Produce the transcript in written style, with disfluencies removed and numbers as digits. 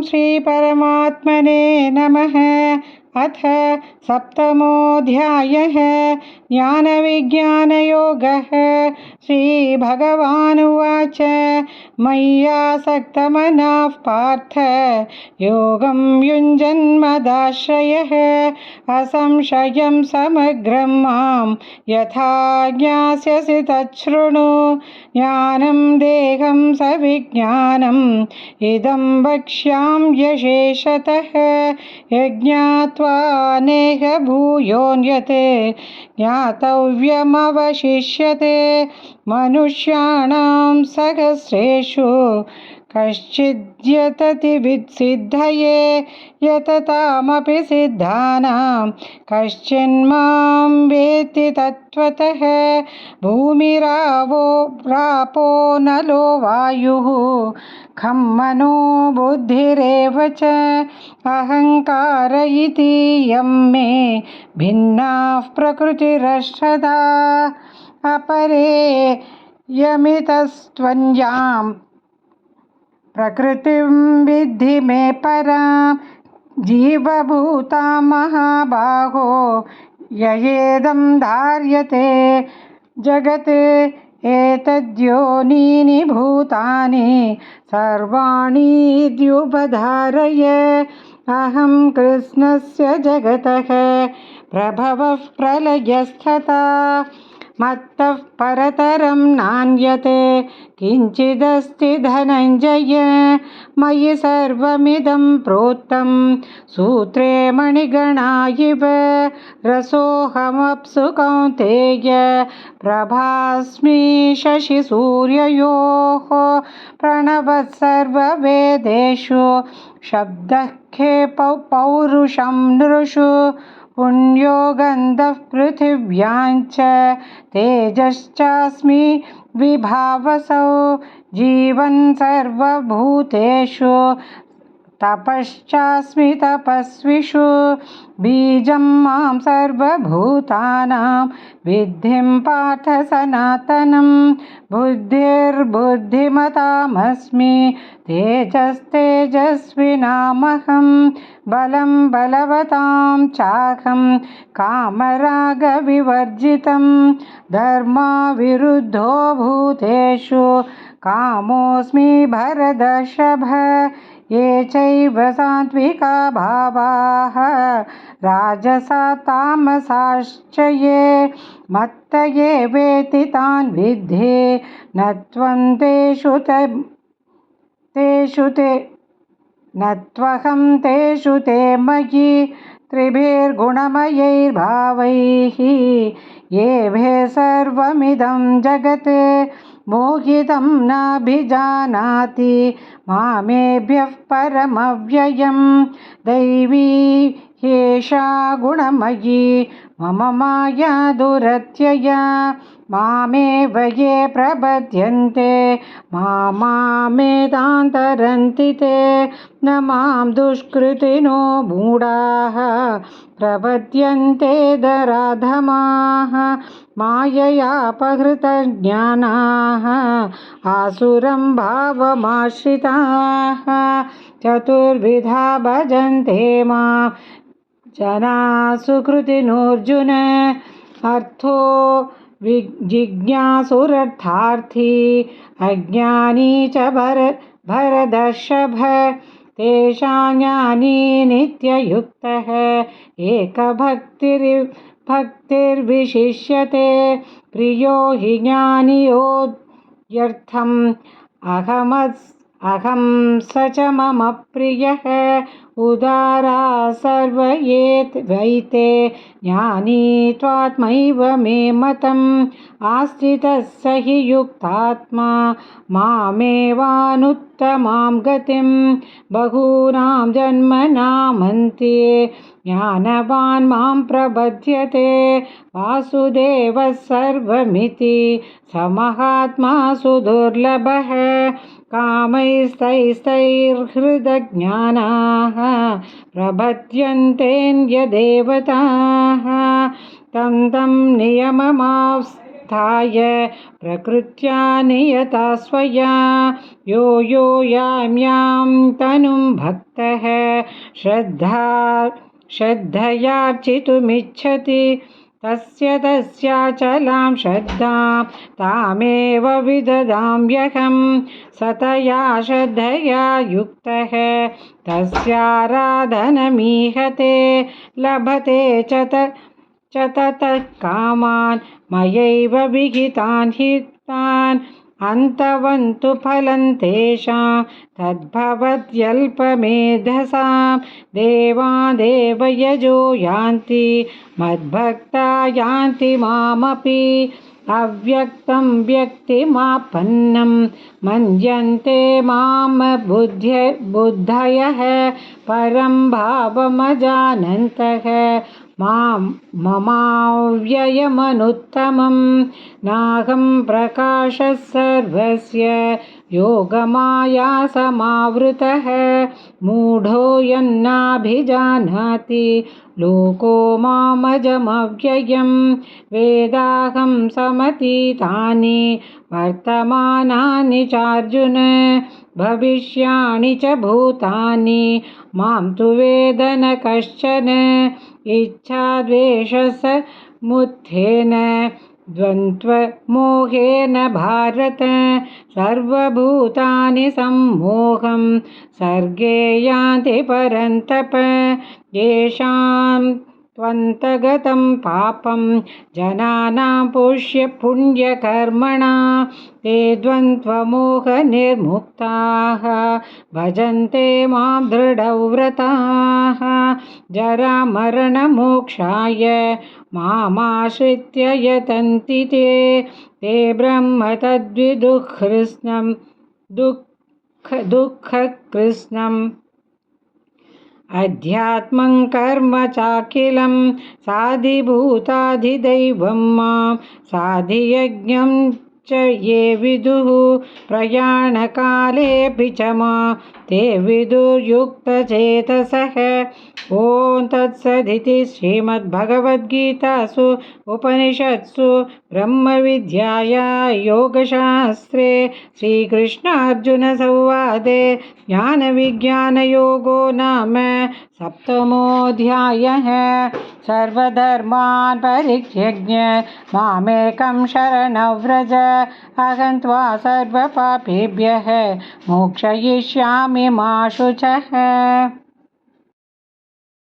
श्रीपरमात्मने नमः। अथ सप्तमोऽध्यायः। ज्ञानविज्ञानयोगः। श्रीभगवानुवाच मय्यासक्तमनः पार्थ योगं युञ्जन्मदाश्रयः असंशयं समग्रं मां यथा ज्ञास्यसि तच्छृणु। ज्ञानं देहं सविज्ञानम् इदं वक्ष्याम्यशेषतः यज्ञात्वा नेह भूयोऽन्यत् ज्ञातव्यमवशिष्यते। मनुष्याणां सहस्रेषु कश्चिद्यतति विसिद्धये यततामपि सिद्धानां कश्चिन्मां वेत्ति तत्त्वतः। भूमिरावो प्रापो नलो वायुः खं मनो बुद्धिरेव च अहङ्कार इति यं मे भिन्नाः प्रकृतिरष्टधा। अपरे यमितस्त्वन्यां प्रकृतिं विद्धि मे परां जीवभूतां महाबाहो ययेदं धार्यते जगत् एतद्योनीनि भूतानि सर्वाणीत्युपधारय। अहं कृष्णस्य जगतः प्रभवः प्रलयस्तथा मत्तः परतरं नान्यते किञ्चिदस्ति धनञ्जय। मयि सर्वमिदं प्रोक्तं सूत्रे मणिगणा इव रसोऽहमप्सु कौन्तेय प्रभास्मि शशिसूर्ययोः। प्रणवः सर्ववेदेषु शब्दः खे पौरुषं नृषु पुण्यो गन्धः पृथिव्याञ्च तेजश्चास्मि विभावसौ। जीवन् सर्वभूतेषु तपश्चास्मि तपस्विषु बीजं मां सर्वभूतानां विद्धिं पार्थ सनातनं। बुद्धिर्बुद्धिमतामस्मि तेजस्तेजस्विनामहं बलं बलवतां चाहं कामरागविवर्जितं। धर्माविरुद्धो भूतेषु कामोऽस्मि भरतर्षभ। ये चैव सात्विका भावाः राजसा तामसाश्च ये मत्त एवेति तान् विद्धि न त्वं तेषु ते मयि। त्रिभिर्गुणमयैर्भावैः येभे सर्वमिदं जगत् मोहितं नाभिजानाति मामेभ्यः परमव्ययं। दैवी ह्येषा गुणमयी मम माया दुरत्यया मामेव ये प्रपद्यन्ते मामेतान्तरन्ति ते। न मां दुष्कृतिनो मूढाः प्रपद्यन्ते दराधमाः माययापहृतज्ञानाः आसुरं भावमाश्रिताः। चतुर्विधा भजन्ते मां जनाः सुकृतिनोऽर्जुन। अर्थो जिज्ञासुरर्थार्थी अज्ञानी च भरतर्षभ। तेषां ज्ञानी नित्ययुक्तः एकभक्तिर्विशिष्यते। प्रियो हि ज्ञानियोऽर्थम् अहं स च मम प्रियः। उदारा सर्व वैते ज्ञानी त्वात्मैव मे मतम् आश्रितः स हि युक्तात्मा मामेवानुत्तमां गतिं। बहूनां जन्मनामन्ते ज्ञानवान् मां प्रपद्यते। वासुदेवः सर्वमिति स महात्मा सुदुर्लभः। कामैस्तैस्तैर्हृदज्ञानाः प्रपद्यन्तेऽन्यदेवताः। तं नियममास्थाय प्रकृत्या नियता स्वया यो यां तनुं भक्तः श्रद्धयार्चितुमिच्छति तस्याचलां श्रद्धां तामेव विददाम्यहं सतया श्रद्धया युक्तः तस्याराधनमीहते लभते च ततः कामान् मयैव विहितान् हितान् अन्तवन्तु फलं तेषां तद्भवत्यल्पमेधसां देवादेवयजो यान्ति मद्भक्ता यान्ति मामपि अव्यक्तं व्यक्तिमापन्नं मन्यन्ते मां बुद्धयः परं भावमजानन्तः ममाव्ययमनुत्तमं नाहं प्रकाशः सर्वस्य योगमाया समावृतः मूढो यन्नाभिजानाति लोको मामजमव्ययं वेदाहं समतीतानि वर्तमानानि चार्जुन भविष्याणि च भूतानि मां तु वेद न कश्चन इच्छाद्वेषसमुत्थेन द्वन्द्वमोहेन भारत सर्वभूतानि सम्मोहं सर्गे यान्ति परन्तप येषां त्वन्तगतं पापं जनानां पुण्यकर्मणा ते द्वन्द्वमोहनिर्मुक्ताः भजन्ते मां दृढव्रताः जरामरणमोक्षाय मामाश्रित्य यतन्ति ते ब्रह्म तद्विदुः कृत्स्नं दुःखकृत्स्नम् अध्यात्मं कर्म चाखिलं साधिभूताधिदैवं मां साधियज्ञं च ये विदुः प्रयाणकालेऽपि च मां ते विदुर्युक्तचेतसः ॐ तत्सदिति श्रीमद्भगवद्गीतासु उपनिषत्सु ब्रह्मविद्यायां योगशास्त्रे श्रीकृष्णार्जुनसंवादे ज्ञानविज्ञानयोगो नाम सप्तमोऽध्यायः सर्वधर्मान् परित्यज्य मामेकं शरणं व्रज अहं त्वा सर्वपापेभ्यः मोक्षयिष्यामि मा शुचः।